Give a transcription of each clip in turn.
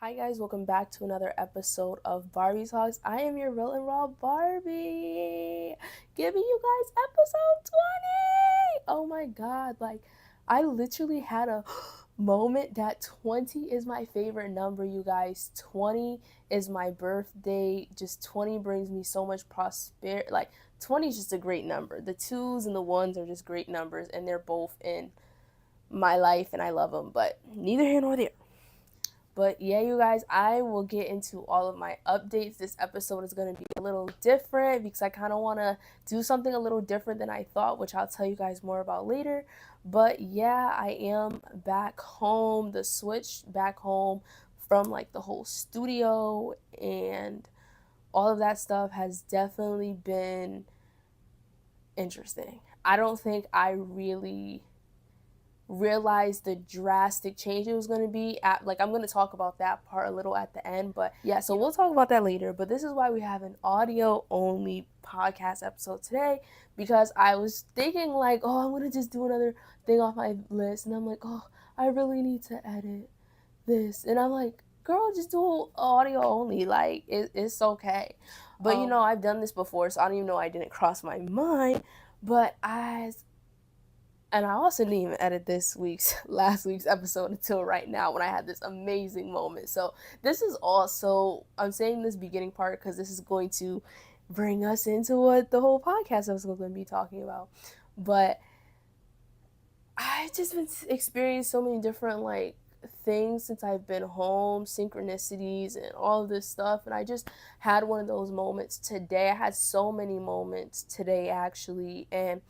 Hi guys, welcome back to another episode of Barbie Talks. I am your real and raw Barbie, giving you guys episode 20. Oh my god, I literally had a moment that 20 is my favorite number, you guys. 20 is my birthday. Just 20 brings me so much prosperity. 20 is just a great number. The twos and the ones are just great numbers, and they're both in my life, and I love them, but neither here nor there. But yeah, you guys, I will get into all of my updates. This episode is going to be a little different because I kind of want to do something a little different than I thought, which I'll tell you guys more about later. But yeah, I am back home. The switch back home from like the whole studio and all of that stuff has definitely been interesting. I don't think I really realized the drastic change it was going to be I'm going to talk about that part a little at the end, but yeah, so we'll talk about that later. But this is why we have an audio only podcast episode today, because I was thinking oh, I'm going to just do another thing off my list, and I'm like, oh, I really need to edit this, and I'm like, girl, just do audio only, it's okay. But I've done this before, so I don't even know, I didn't cross my mind. But and I also didn't even edit last week's episode until right now when I had this amazing moment. So this is also, I'm saying this beginning part because this is going to bring us into what the whole podcast I was going to be talking about. But I've just been experiencing so many different things since I've been home, synchronicities and all of this stuff. And I just had one of those moments today. I had so many moments today actually. And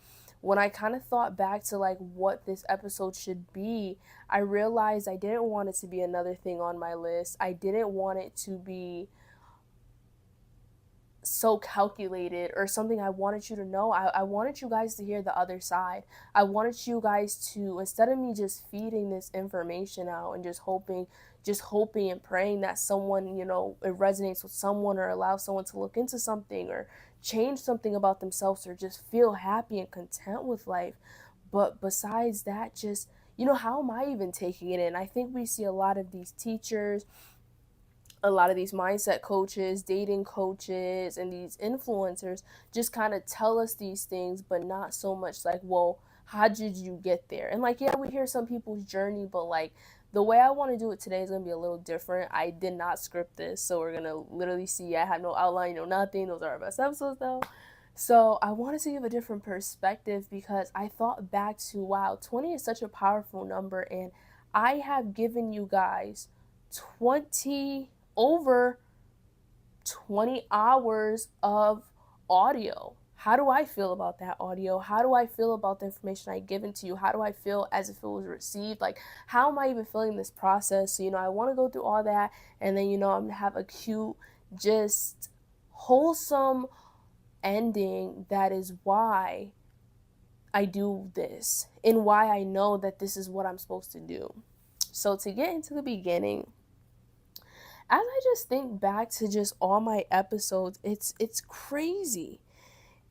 when I kind of thought back to what this episode should be, I realized I didn't want it to be another thing on my list. I didn't want it to be so calculated or something. I wanted you to know. I wanted you guys to hear the other side. I wanted you guys to, instead of me just feeding this information out and just hoping and praying that someone, it resonates with someone or allows someone to look into something or change something about themselves or just feel happy and content with life. But besides that, just, how am I even taking it in? I think we see a lot of these teachers, a lot of these mindset coaches, dating coaches, and these influencers just kind of tell us these things, but not so much well, how did you get there? And yeah, we hear some people's journey, but the way I want to do it today is going to be a little different. I did not script this, so we're going to literally see. I have no outline, no nothing. Those are our best episodes though. So I wanted to give a different perspective because I thought back to, wow, 20 is such a powerful number, and I have given you guys 20 over 20 hours of audio. How do I feel about that audio? How do I feel about the information I've given to you? How do I feel as if it was received? How am I even feeling this process? So, I want to go through all that, and then, I'm going to have a cute, just wholesome ending. That is why I do this and why I know that this is what I'm supposed to do. So to get into the beginning, as I just think back to just all my episodes, it's crazy.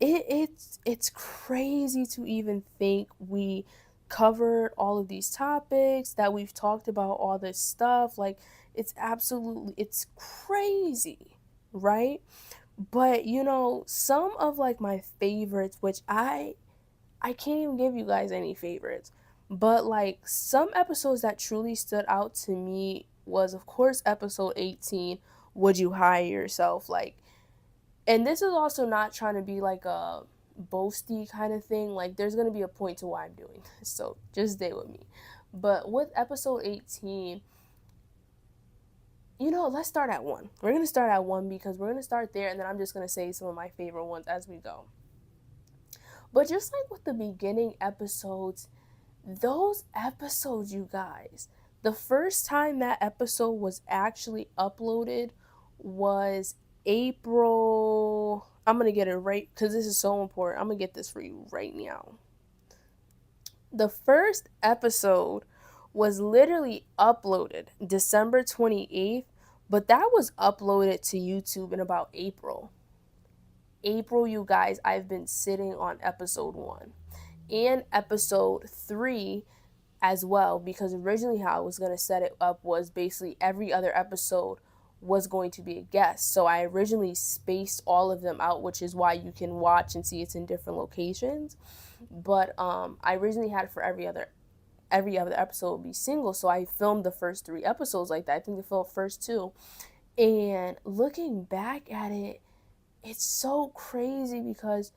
It's crazy to even think we covered all of these topics, that we've talked about all this stuff. It's crazy, right? But some of my favorites, which I can't even give you guys any favorites, but some episodes that truly stood out to me was, of course, episode 18, Would You Hire Yourself? And this is also not trying to be a boasty kind of thing. There's going to be a point to why I'm doing this, so just stay with me. But with episode 18, let's start at 1. We're going to start at 1 because we're going to start there, and then I'm just going to say some of my favorite ones as we go. But just like with the beginning episodes, those episodes, you guys, the first time that episode was actually uploaded was April. I'm going to get it right because this is so important. I'm going to get this for you right now. The first episode was literally uploaded December 28th, but that was uploaded to YouTube in about April. You guys, I've been sitting on episode 1 and episode 3 as well, because originally how I was going to set it up was basically every other episode was going to be a guest. So I originally spaced all of them out, which is why you can watch and see it's in different locations. But I originally had it for every other episode would be single. So I filmed the first 3 episodes like that. I think the first 2. And looking back at it, it's so crazy because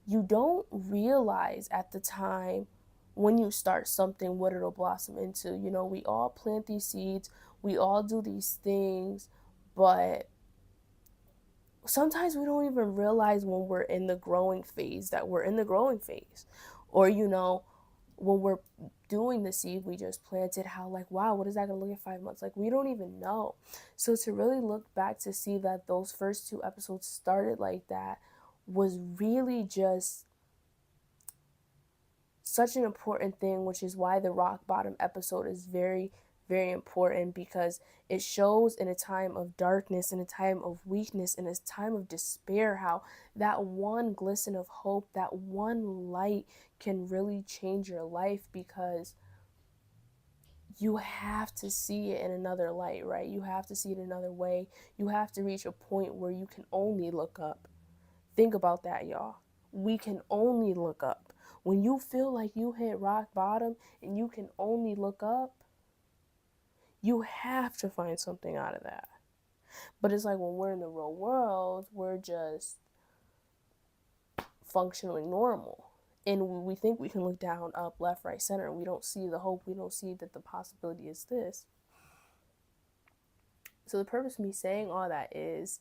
you don't realize at the time when you start something what it'll blossom into. You know, we all plant these seeds, we all do these things, but sometimes we don't even realize when we're in the growing phase that we're in the growing phase. Or, you know, when we're doing the seed we just planted, how like, wow, what is that gonna look at 5 months? Like, we don't even know. So to really look back to see that those first 2 episodes started like that was really just such an important thing, which is why the rock bottom episode is very, very important, because it shows in a time of darkness, in a time of weakness, in a time of despair, how that one glisten of hope, that one light can really change your life, because you have to see it in another light, right? You have to see it another way. You have to reach a point where you can only look up. Think about that, y'all. We can only look up. When you feel like you hit rock bottom and you can only look up, you have to find something out of that. But it's like when we're in the real world, we're just functionally normal. And we think we can look down, up, left, right, center, and we don't see the hope. We don't see that the possibility is this. So the purpose of me saying all that is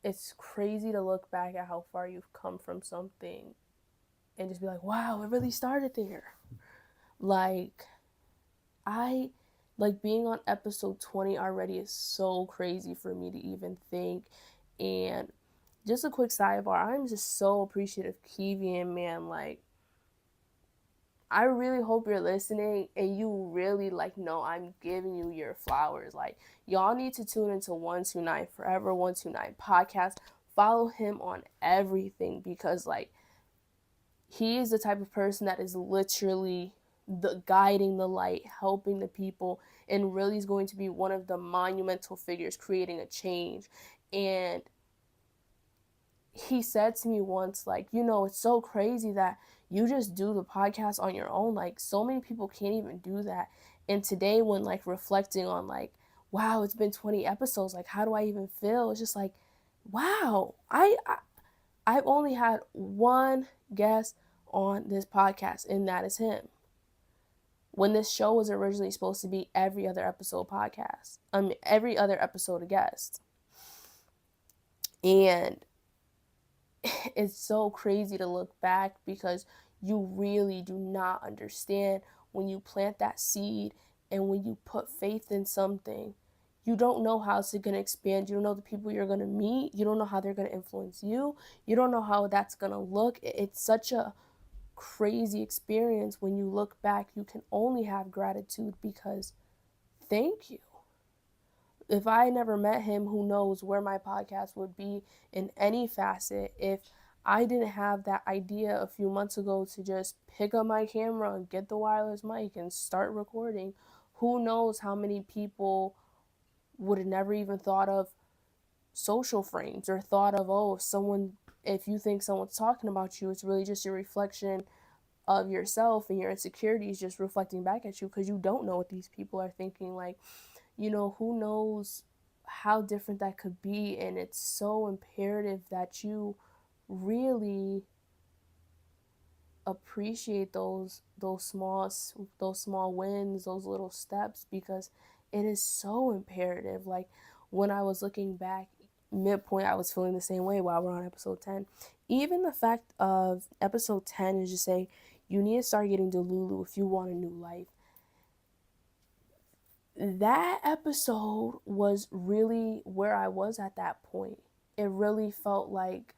it's crazy to look back at how far you've come from something and just be like, wow, it really started there. Like, I like being on episode 20 already is so crazy for me to even think. And just a quick sidebar, I'm just so appreciative of Kevian, man. Like, I really hope you're listening and you really like know I'm giving you your flowers. Like, y'all need to tune into 129 Forever 129 podcast. Follow him on everything, because like he is the type of person that is literally the guiding the light, helping the people, and really is going to be one of the monumental figures creating a change. And he said to me once, like, you know, it's so crazy that you just do the podcast on your own. Like, so many people can't even do that. And today, when like reflecting on like, wow, it's been 20 episodes, like, how do I even feel? It's just like, wow, I've only had one guest on this podcast, and that is him. When this show was originally supposed to be every other episode podcast, every other episode a guest. And it's so crazy to look back, because you really do not understand when you plant that seed and when you put faith in something. You don't know how it's going to expand. You don't know the people you're going to meet. You don't know how they're going to influence you. You don't know how that's going to look. It's such a crazy experience. When you look back, you can only have gratitude, because thank you. If I never met him, who knows where my podcast would be in any facet. If I didn't have that idea a few months ago to just pick up my camera and get the wireless mic and start recording, who knows how many people would have never even thought of social frames, or thought of, oh, if you think someone's talking about you, it's really just a reflection of yourself, and your insecurities just reflecting back at you, because you don't know what these people are thinking. Like, you know, who knows how different that could be. And it's so imperative that you really appreciate those small wins, those little steps, because it is so imperative. Like, when I was looking back midpoint, I was feeling the same way while we're on episode 10. Even the fact of episode 10 is just saying you need to start getting Delulu if you want a new life. That episode was really where I was at that point. It really felt like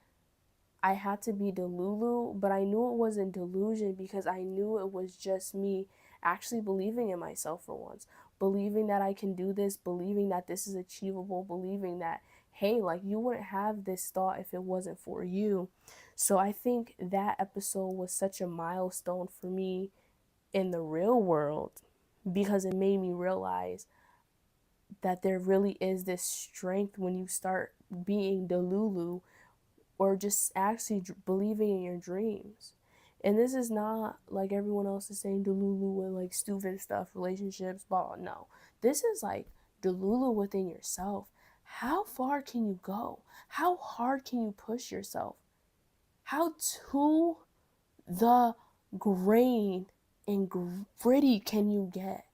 I had to be Delulu, but I knew it wasn't delusion, because I knew it was just me actually believing in myself for once, believing that I can do this, believing that this is achievable, believing that, hey, like, you wouldn't have this thought if it wasn't for you. So I think that episode was such a milestone for me in the real world, because it made me realize that there really is this strength when you start being Delulu, or just actually believing in your dreams. And this is not like everyone else is saying Delulu and like stupid stuff, relationships, blah. No, this is like Delulu within yourself. How far can you go? How hard can you push yourself? How to the grain and gritty can you get?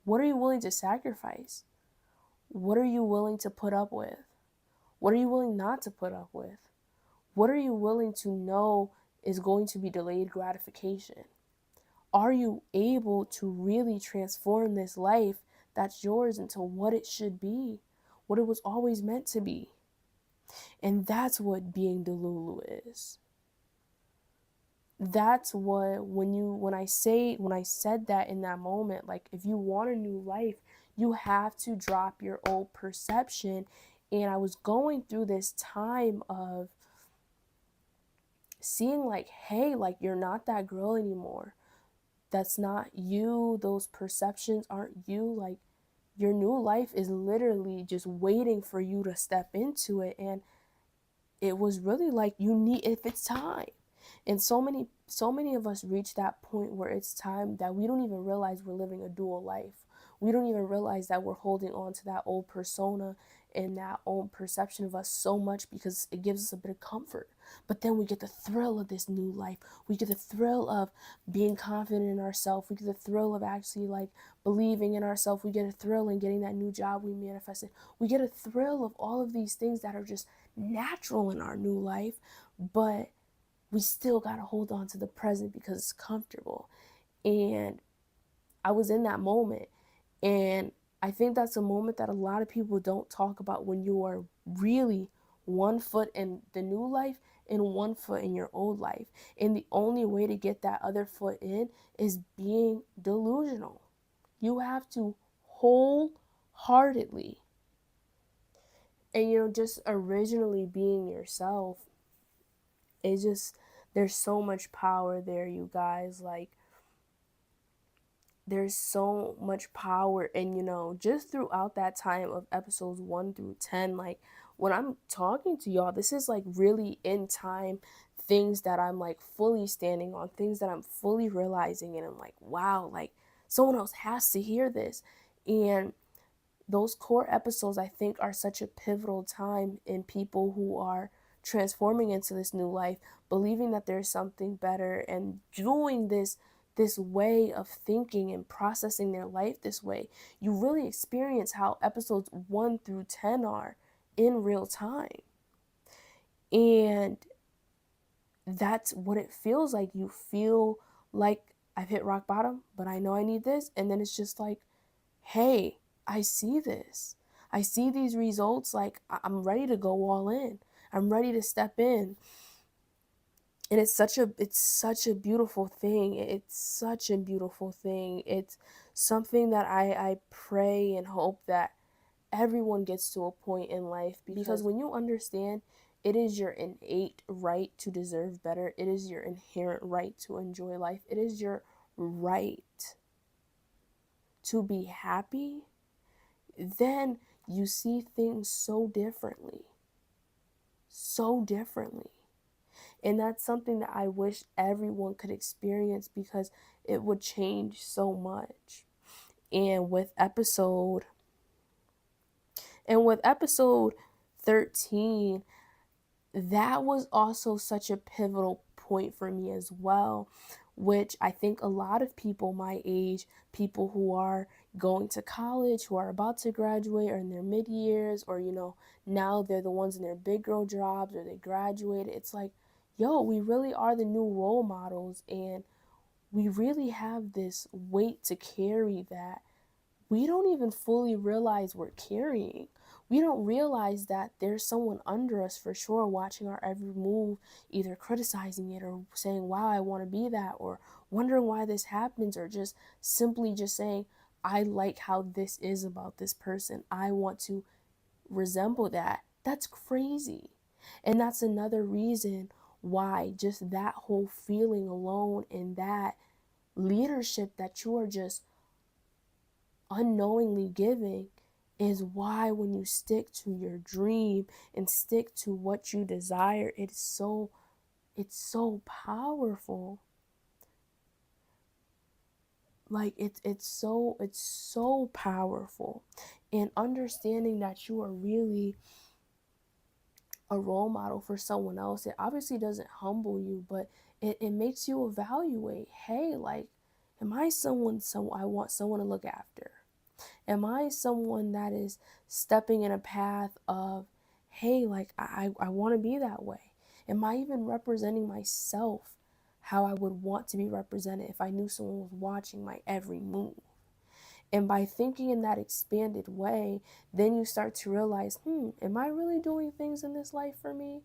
What are you willing to sacrifice? What are you willing to put up with? What are you willing not to put up with? What are you willing to know is going to be delayed gratification? Are you able to really transform this life that's yours into what it should be, what it was always meant to be? And that's what being Delulu is. That's what, when I said that in that moment, like, if you want a new life, you have to drop your old perception. And I was going through this time of seeing like, hey, like, you're not that girl anymore. That's not you. Those perceptions aren't you. Like, your new life is literally just waiting for you to step into it. And it was really like, you need, if it's time. And so many of us reach that point where it's time that we don't even realize we're living a dual life. We don't even realize that we're holding on to that old persona and that old perception of us so much because it gives us a bit of comfort. But then we get the thrill of this new life. We get the thrill of being confident in ourselves. We get the thrill of actually like believing in ourselves. We get a thrill in getting that new job we manifested. We get a thrill of all of these things that are just natural in our new life. But we still got to hold on to the present because it's comfortable. And I was in that moment. And I think that's a moment that a lot of people don't talk about, when you are really one foot in the new life and one foot in your old life. And the only way to get that other foot in is being delusional. You have to wholeheartedly, and just originally being yourself. It's just, there's so much power there, you guys. Like, there's so much power. And just throughout that time of episodes 1 through 10, like, when I'm talking to y'all, this is like really in time things that I'm like fully standing on, things that I'm fully realizing. And I'm like, wow, like, someone else has to hear this. And those core episodes, I think, are such a pivotal time in people who are transforming into this new life, believing that there's something better, and doing this way of thinking and processing their life this way. You really experience how episodes 1 through 10 are in real time. And that's what it feels like. You feel like, I've hit rock bottom, but I know I need this. And then it's just like, hey, I see this. I see these results. Like, I'm ready to go all in. I'm ready to step in. And it's such a beautiful thing. It's such a beautiful thing. It's something that I pray and hope that everyone gets to a point in life, because when you understand, it is your innate right to deserve better. It is your inherent right to enjoy life. It is your right to be happy. Then you see things so differently. So differently. And that's something that I wish everyone could experience, because it would change so much. And with episode 13, that was also such a pivotal point for me as well, which I think a lot of people my age, people who are going to college, who are about to graduate, or in their mid years, or now they're the ones in their big girl jobs, or they graduated. It's like, yo, we really are the new role models, and we really have this weight to carry that we don't even fully realize we're carrying. We don't realize that there's someone under us for sure watching our every move, either criticizing it or saying, wow, I want to be that, or wondering why this happens, or just simply just saying, I like how this is about this person. I want to resemble that. That's crazy. And that's another reason Why? Just that whole feeling alone and that leadership that you are just unknowingly giving is why when you stick to your dream and stick to what you desire, it's so powerful. Like it's so powerful. And understanding that you are really a role model for someone else, it obviously doesn't humble you, but it makes you evaluate, hey, like, am I someone so I want someone to look after? Am I someone that is stepping in a path of, hey, like I want to be that way? Am I even representing myself how I would want to be represented if I knew someone was watching my every move? And by thinking in that expanded way, then you start to realize, am I really doing things in this life for me?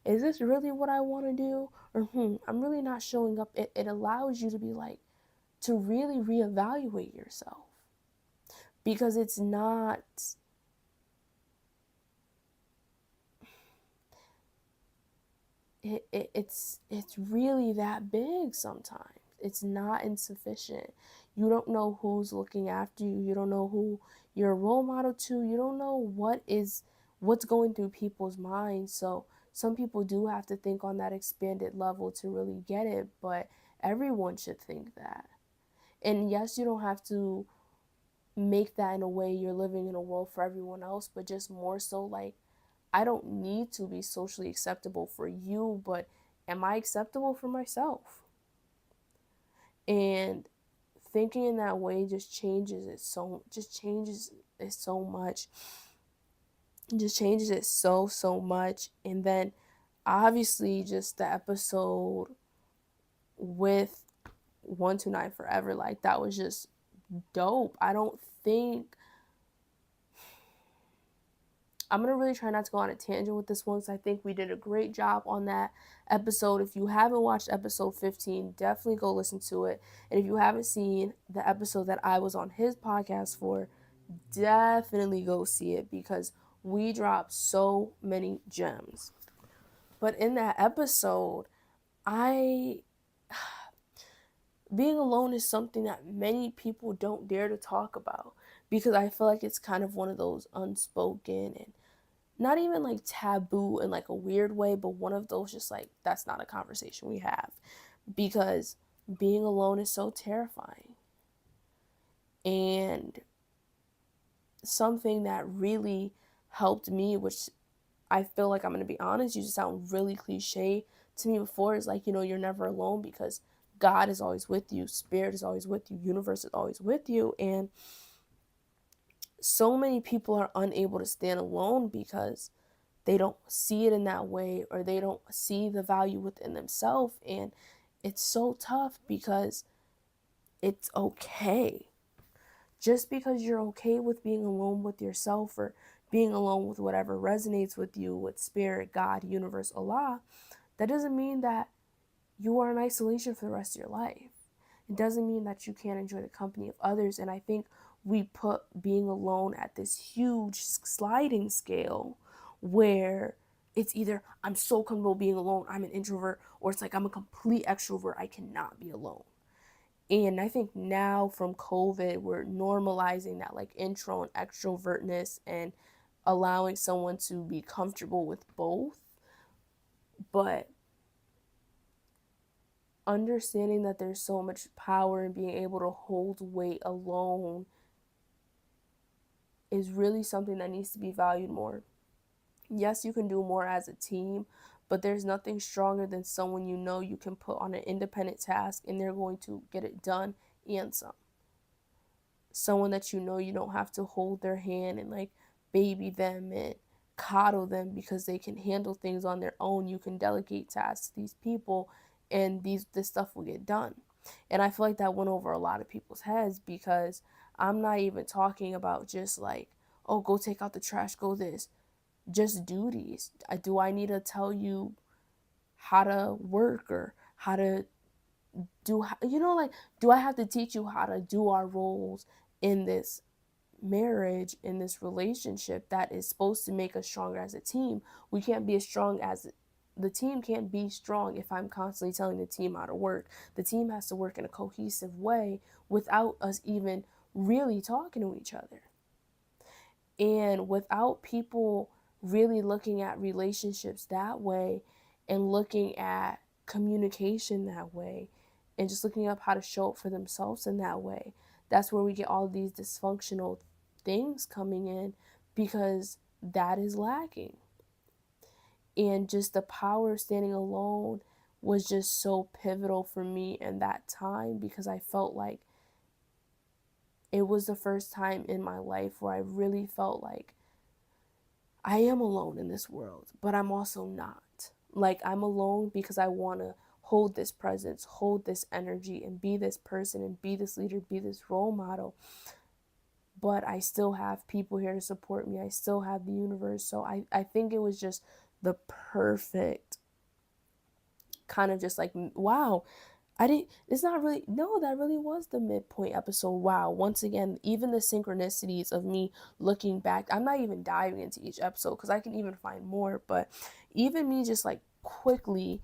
Is this really what I want to do? Or I'm really not showing up. It allows you to be like, to really reevaluate yourself, because it's really that big sometimes. It's not insufficient. You don't know who's looking after you. You don't know who you're a role model to. You don't know what's going through people's minds. So some people do have to think on that expanded level to really get it, but everyone should think that. And yes, you don't have to make that in a way you're living in a world for everyone else, but just more so like, I don't need to be socially acceptable for you, but am I acceptable for myself? And thinking in that way just changes it so much. It just changes it so much. And then obviously just the episode with 129 Forever, like that was just dope. I don't think I'm going to really try not to go on a tangent with this one, because I think we did a great job on that episode. If you haven't watched episode 15, definitely go listen to it. And if you haven't seen the episode that I was on his podcast for, definitely go see it, because we dropped so many gems. But in that episode, I being alone is something that many people don't dare to talk about, because I feel like it's kind of one of those unspoken and not even like taboo in like a weird way, but one of those just like, that's not a conversation we have, because being alone is so terrifying. And something that really helped me, which I feel like, I'm going to be honest, used to sound really cliche to me before, is like, you're never alone, because God is always with you, spirit is always with you, universe is always with you. And so many people are unable to stand alone because they don't see it in that way, or they don't see the value within themselves. And it's so tough, because it's okay. Just because you're okay with being alone with yourself, or being alone with whatever resonates with you, with spirit, God, universe, Allah, that doesn't mean that you are in isolation for the rest of your life. It doesn't mean that you can't enjoy the company of others. And I think we put being alone at this huge sliding scale, where it's either I'm so comfortable being alone, I'm an introvert, or it's like I'm a complete extrovert, I cannot be alone. And I think now from COVID, we're normalizing that like intro and extrovertness, and allowing someone to be comfortable with both. But understanding that there's so much power in being able to hold weight alone is really something that needs to be valued more. Yes, you can do more as a team, but there's nothing stronger than someone you can put on an independent task and they're going to get it done and some. Someone that you don't have to hold their hand and like baby them and coddle them because they can handle things on their own. You can delegate tasks to these people, and this stuff will get done. And I feel like that went over a lot of people's heads, because I'm not even talking about just like, oh, go take out the trash, go this. Just duties. Do I need to tell you how to work, or how to like, do I have to teach you how to do our roles in this marriage, in this relationship that is supposed to make us stronger as a team? We can't be as strong the team can't be strong if I'm constantly telling the team how to work. The team has to work in a cohesive way without us even really talking to each other. And without people really looking at relationships that way and looking at communication that way and just looking up how to show up for themselves in that way, that's where we get all these dysfunctional things coming in, because that is lacking. And just the power of standing alone was just so pivotal for me in that time, because I felt like it was the first time in my life where I really felt like I am alone in this world, but I'm also not. Like, I'm alone because I want to hold this presence, hold this energy, and be this person, and be this leader, be this role model. But I still have people here to support me. I still have the universe. So I think it was just the perfect kind of just like, wow, I didn't, it's not really, no, that really was the midpoint episode. Wow. Once again, even the synchronicities of me looking back, I'm not even diving into each episode because I can even find more, but even me just like quickly,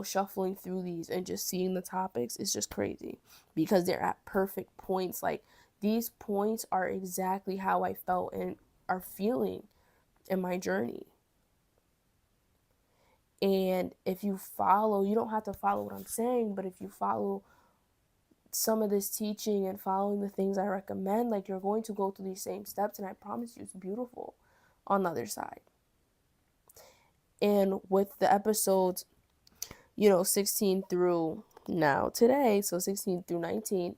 shuffling through these and just seeing the topics is just crazy, because they're at perfect points. Like, these points are exactly how I felt and are feeling in my journey. And if you follow, you don't have to follow what I'm saying, but if you follow some of this teaching and following the things I recommend, like, you're going to go through these same steps, and I promise you it's beautiful on the other side. And with the episodes, 16 through now today, so 16 through 19,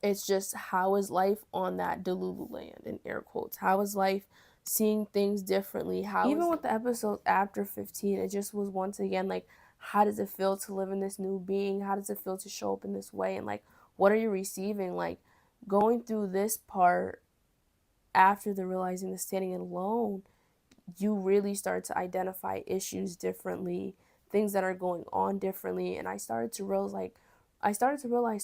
it's just, how is life on that Delulu land, in air quotes? How is life seeing things differently? How even with the episodes after 15, it just was once again like, how does it feel to live in this new being? How does it feel to show up in this way? And like, what are you receiving? Like, going through this part after the realizing the standing alone, you really start to identify issues differently, things that are going on differently. And I started to realize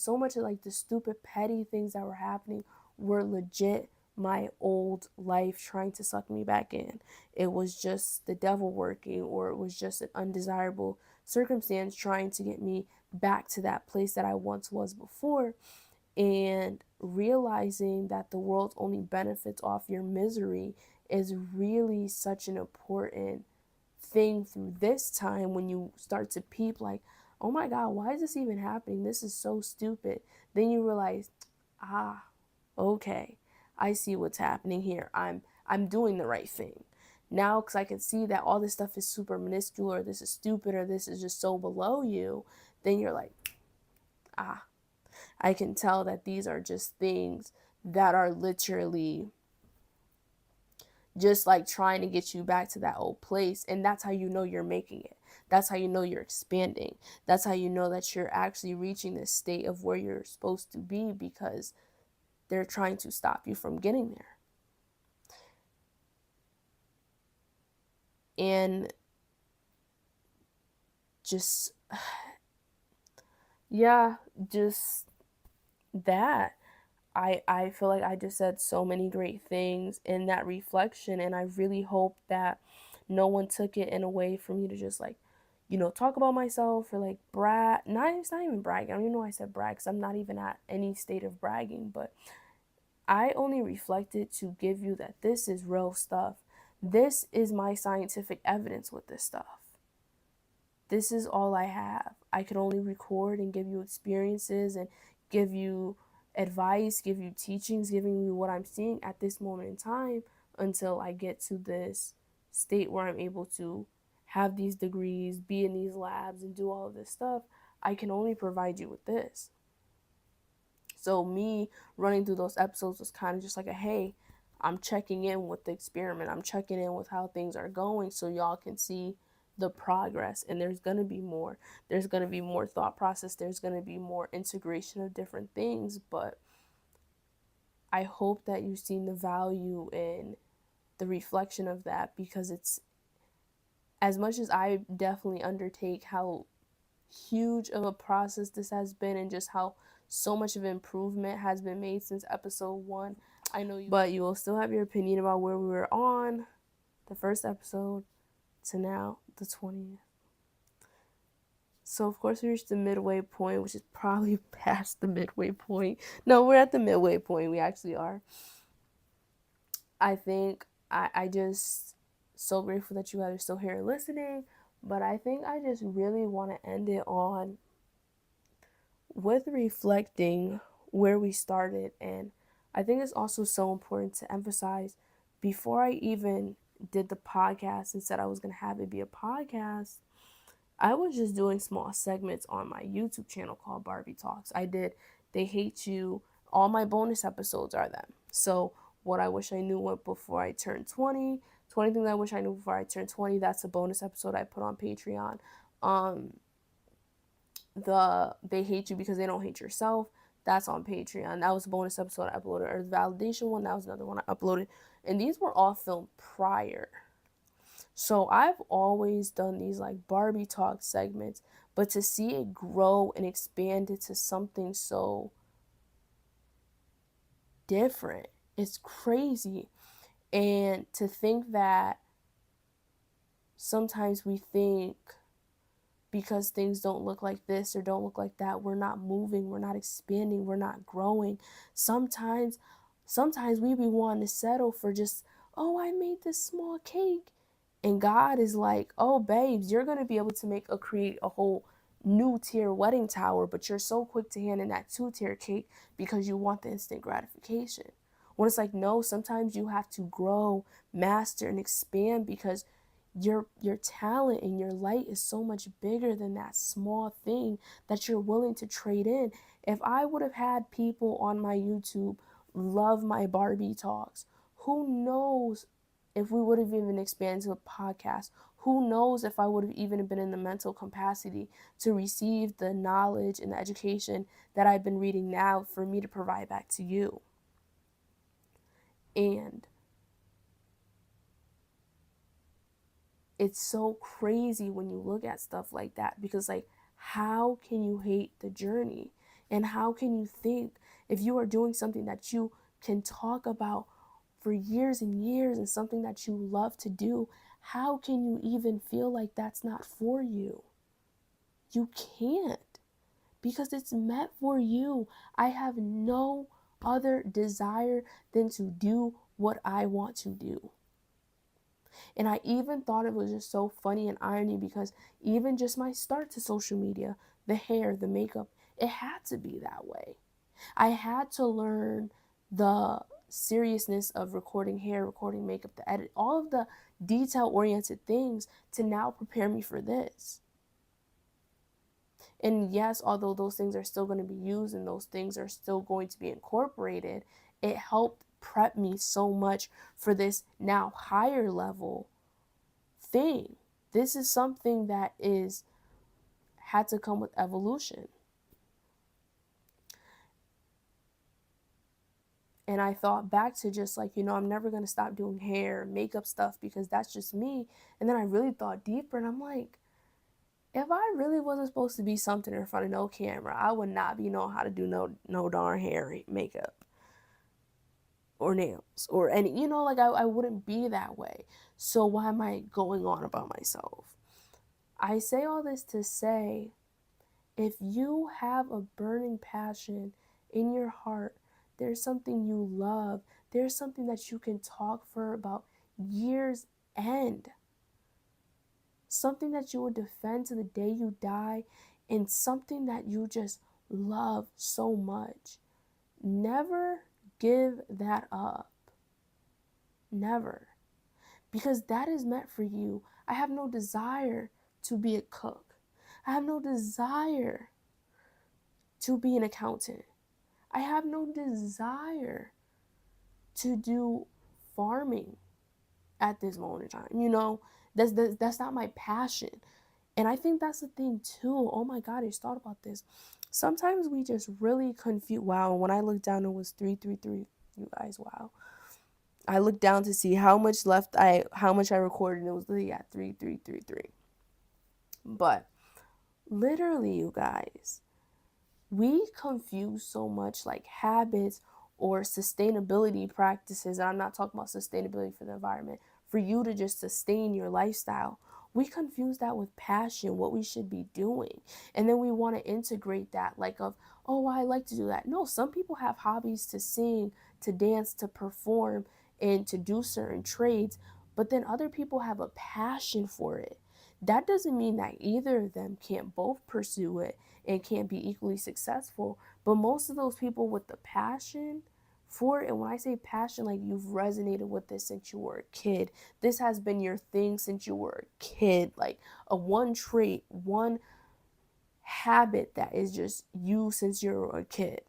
so much of like the stupid petty things that were happening were legit my old life trying to suck me back in. It was just the devil working, or it was just an undesirable circumstance trying to get me back to that place that I once was before. And realizing that the world only benefits off your misery is really such an important thing through this time, when you start to peep like, oh my god, why is this even happening? This is so stupid. Then you realize, okay, I see what's happening here. I'm doing the right thing now, because I can see that all this stuff is super minuscule, or this is stupid, or this is just so below you. Then you're like, I can tell that these are just things that are literally just like trying to get you back to that old place. And that's how you know you're making it. That's how you know you're expanding. That's how you know that you're actually reaching this state of where you're supposed to be, because they're trying to stop you from getting there. And just, yeah, just that. I feel like I just said so many great things in that reflection, and I really hope that no one took it in a way for me to just like, talk about myself, or like brag. Not, it's not even bragging. I don't even know why I said brag, because I'm not even at any state of bragging, but I only reflected to give you that this is real stuff. This is my scientific evidence with this stuff. This is all I have. I can only record and give you experiences and give you advice, give you teachings, giving you what I'm seeing at this moment in time, until I get to this state where I'm able to have these degrees, be in these labs, and do all of this stuff. I can only provide you with this. So me running through those episodes was kind of just like a, hey, I'm checking in with the experiment. I'm checking in with how things are going, so y'all can see the progress. And there's going to be more. There's going to be more thought process. There's going to be more integration of different things. But I hope that you've seen the value in the reflection of that, because it's, as much as I definitely undertake how huge of a process this has been, and just how so much of improvement has been made since episode 1. I know you, but you will still have your opinion about where we were on the first episode to now, the 20th. So, of course, we reached the midway point, which is probably past the midway point. No, we're at the midway point. We actually are. I think I just so grateful that you guys are still here and listening. But I think I just really want to end it on with reflecting where we started. And I think it's also so important to emphasize before I even did the podcast and said I was going to have it be a podcast, I was just doing small segments on my YouTube channel called Barbie Talks. I did They Hate You. All my bonus episodes are them. So what I wish I knew what before I turned 20, 20 things I wish I knew before I turned 20, that's a bonus episode I put on Patreon. The They Hate You Because They Don't Hate Yourself, that's on Patreon. That was a bonus episode I uploaded. Or the validation one, that was another one I uploaded. And these were all filmed prior. So I've always done these like Barbie talk segments, but to see it grow and expand into something so different, it's crazy. And to think that sometimes we think because things don't look like this or don't look like that, we're not moving, we're not expanding, we're not growing. Sometimes we be wanting to settle for just, oh, I made this small cake. And God is like, oh, babes, you're going to be able to create a whole new tier wedding tower, but you're so quick to hand in that 2-tier cake because you want the instant gratification. When it's like, no, sometimes you have to grow, master, and expand because your talent and your light is so much bigger than that small thing that you're willing to trade in. If I would have had people on my YouTube love my Barbie talks, who knows if we would have even expanded to a podcast? Who knows if I would have even been in the mental capacity to receive the knowledge and the education that I've been reading now for me to provide back to you? And it's so crazy when you look at stuff like that because, like, how can you hate the journey? And how can you think if you are doing something that you can talk about for years and years and something that you love to do, how can you even feel like that's not for you? You can't, because it's meant for you. I have no other desire than to do what I want to do. And I even thought it was just so funny and irony because even just my start to social media, the hair, the makeup, it had to be that way. I had to learn the seriousness of recording hair, recording makeup, the edit, all of the detail-oriented things to now prepare me for this. And yes, although those things are still going to be used and those things are still going to be incorporated, it helped prep me so much for this now higher level thing. This is something that had to come with evolution. And I thought back to just like, I'm never going to stop doing hair, makeup stuff because that's just me. And then I really thought deeper and I'm like, if I really wasn't supposed to be something in front of no camera, I would not be knowing how to do no darn hair, makeup, or nails, or any, like I wouldn't be that way. So why am I going on about myself? I say all this to say, if you have a burning passion in your heart, there's something you love, there's something that you can talk for about years end, something that you will defend to the day you die, and something that you just love so much. Never give that up. Never. Because that is meant for you. I have no desire to be a cook. I have no desire to be an accountant. I have no desire to do farming at this moment in time. That's not my passion. And I think that's the thing too. Oh my God, I just thought about this. Sometimes we just really confuse. Wow, when I looked down, it was 333. You guys, wow. I looked down to see how much I recorded, and it was literally at 3333. But literally, you guys, we confuse so much like habits or sustainability practices. And I'm not talking about sustainability for the environment, for you to just sustain your lifestyle We confuse that with passion, what we should be doing. And then we want to integrate that, like, of, oh, I like to do that. No, some people have hobbies to sing, to dance, to perform, and to do certain trades, but then other people have a passion for it. That doesn't mean that either of them can't both pursue it and can't be equally successful. But most of those people with the passion for it, and when I say passion, like, you've resonated with this since you were a kid. This has been your thing since you were a kid. Like, a one trait, one habit that is just you since you were a kid.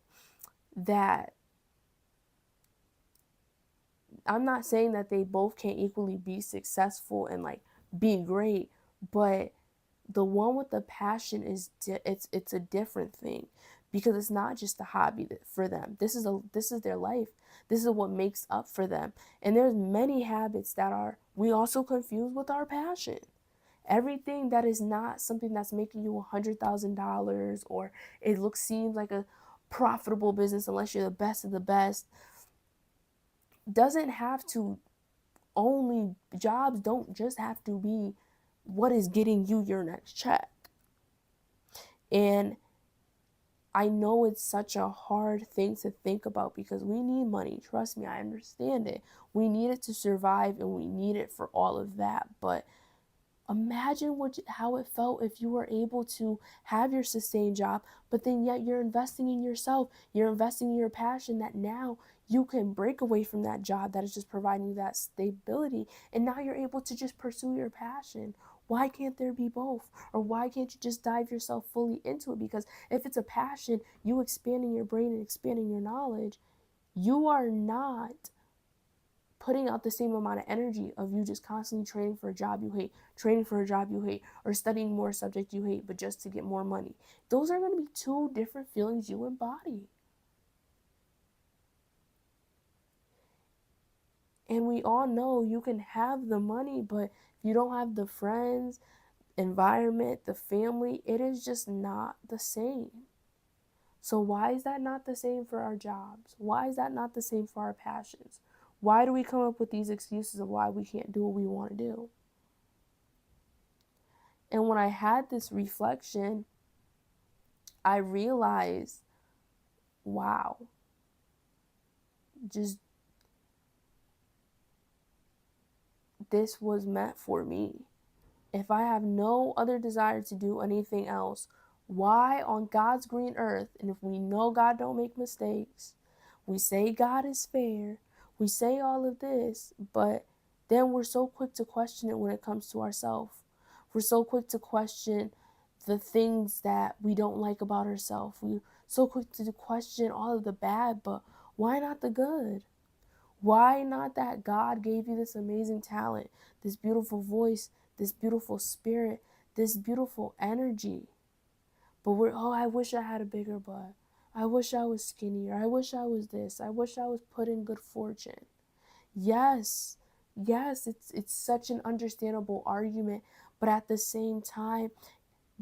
That, I'm not saying that they both can't equally be successful and like be great, but the one with the passion is it's a different thing, because it's not just a hobby for them. This is their life. This is what makes up for them. And there's many habits that are we also confuse with our passion. Everything that is not something that's making you $100,000, or it seems like a profitable business, unless you're the best of the best, doesn't have to only jobs don't just have to be what is getting you your next check. And I know it's such a hard thing to think about, because we need money. Trust me, I understand it. We need it to survive, and we need it for all of that. But imagine how it felt if you were able to have your sustained job, but then yet you're investing in yourself. You're investing in your passion, that now you can break away from that job that is just providing you that stability, and now you're able to just pursue your passion. Why can't there be both? Or why can't you just dive yourself fully into it? Because if it's a passion, you expanding your brain and expanding your knowledge, you are not putting out the same amount of energy of you just constantly training for a job you hate, training for a job you hate, or studying more subject you hate, but just to get more money. Those are going to be two different feelings you embody. And we all know you can have the money, but if you don't have the friends, environment, the family, it is just not the same. So why is that not the same for our jobs? Why is that not the same for our passions? Why do we come up with these excuses of why we can't do what we want to do? And when I had this reflection, I realized, wow, just this was meant for me. If I have no other desire to do anything else, why on God's green earth, and if we know God don't make mistakes, we say God is fair, we say all of this, but then we're so quick to question it when it comes to ourselves. We're so quick to question the things that we don't like about ourselves. We're so quick to question all of the bad, but why not the good? Why not that God gave you this amazing talent, this beautiful voice, this beautiful spirit, this beautiful energy? But oh, I wish I had a bigger butt. I wish I was skinnier. I wish I was this. I wish I was put in good fortune. Yes, yes, it's such an understandable argument. But at the same time,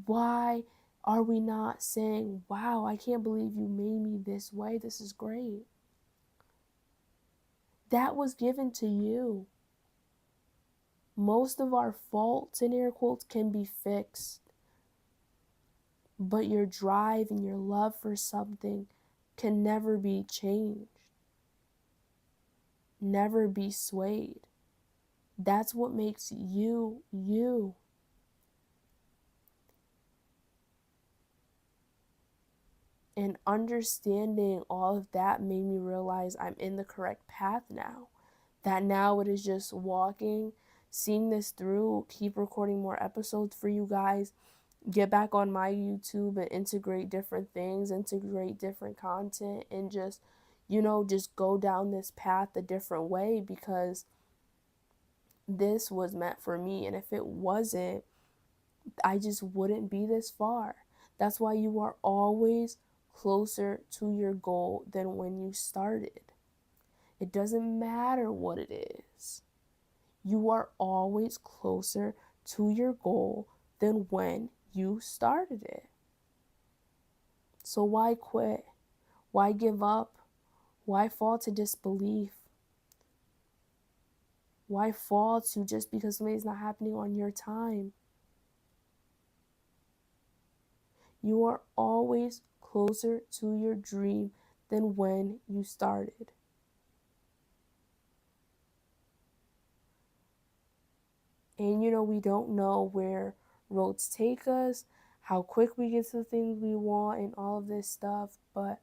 why are we not saying, wow, I can't believe you made me this way. This is great. That was given to you. Most of our faults, in air quotes, can be fixed. But your drive and your love for something can never be changed, never be swayed. That's what makes you, you. And understanding all of that made me realize I'm in the correct path now. That now it is just walking, seeing this through, keep recording more episodes for you guys, get back on my YouTube and integrate different things, integrate different content, and just, just go down this path a different way, because this was meant for me. And if it wasn't, I just wouldn't be this far. That's why you are always closer to your goal than when you started. It doesn't matter what it is. You are always closer to your goal than when you started it. So why quit? Why give up? Why fall to disbelief? Why fall to just because something's not happening on your time? You are always closer to your dream than when you started. And we don't know where roads take us, how quick we get to the things we want, and all of this stuff, but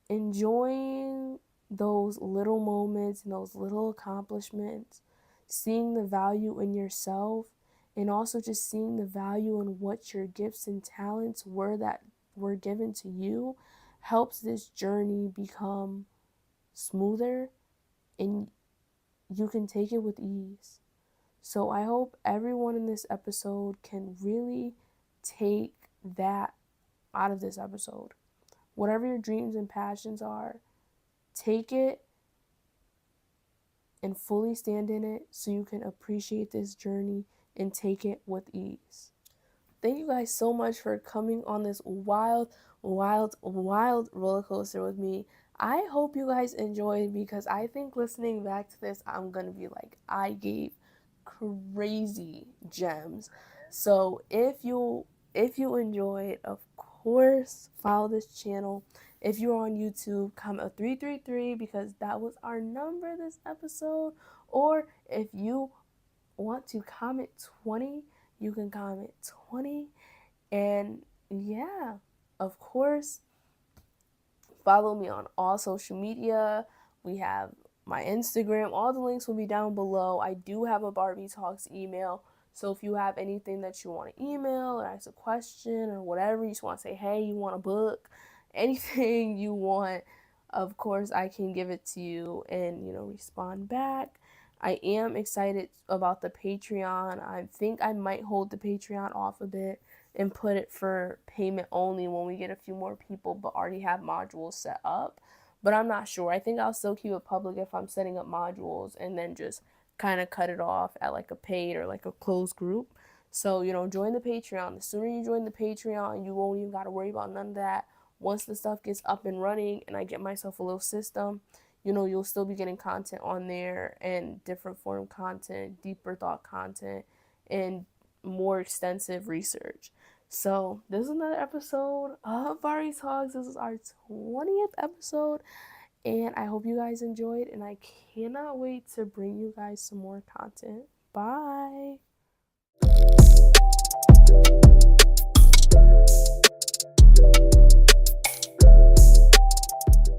enjoying those little moments and those little accomplishments, seeing the value in yourself, and also just seeing the value in what your gifts and talents were given to you helps this journey become smoother, and you can take it with ease. So I hope everyone in this episode can really take that out of this episode. Whatever your dreams and passions are, take it and fully stand in it so you can appreciate this journey and take it with ease. Thank you guys so much for coming on this wild, wild, wild roller coaster with me. I hope you guys enjoyed, because I think listening back to this, I'm going to be like, I gave crazy gems. So if you enjoyed, of course, follow this channel. If you're on YouTube, comment a 333 because that was our number this episode. Or if you want to comment 20, you can comment 20. And yeah, of course, follow me on all social media. We have my Instagram. All the links will be down below. I do have a Barbie Talks email. So if you have anything that you want to email or ask a question or whatever, you just want to say, hey, you want a book, anything you want, of course, I can give it to you and, respond back. I am excited about the Patreon. I think I might hold the Patreon off a bit and put it for payment only when we get a few more people but already have modules set up. But I'm not sure. I think I'll still keep it public if I'm setting up modules, and then just kind of cut it off at like a paid or like a closed group. So, join the Patreon. The sooner you join the Patreon, you won't even got to worry about none of that. Once the stuff gets up and running and I get myself a little system, you'll still be getting content on there, and different form content, deeper thought content, and more extensive research. So this is another episode of Bari Talks. This is our 20th episode, and I hope you guys enjoyed, and I cannot wait to bring you guys some more content. Bye.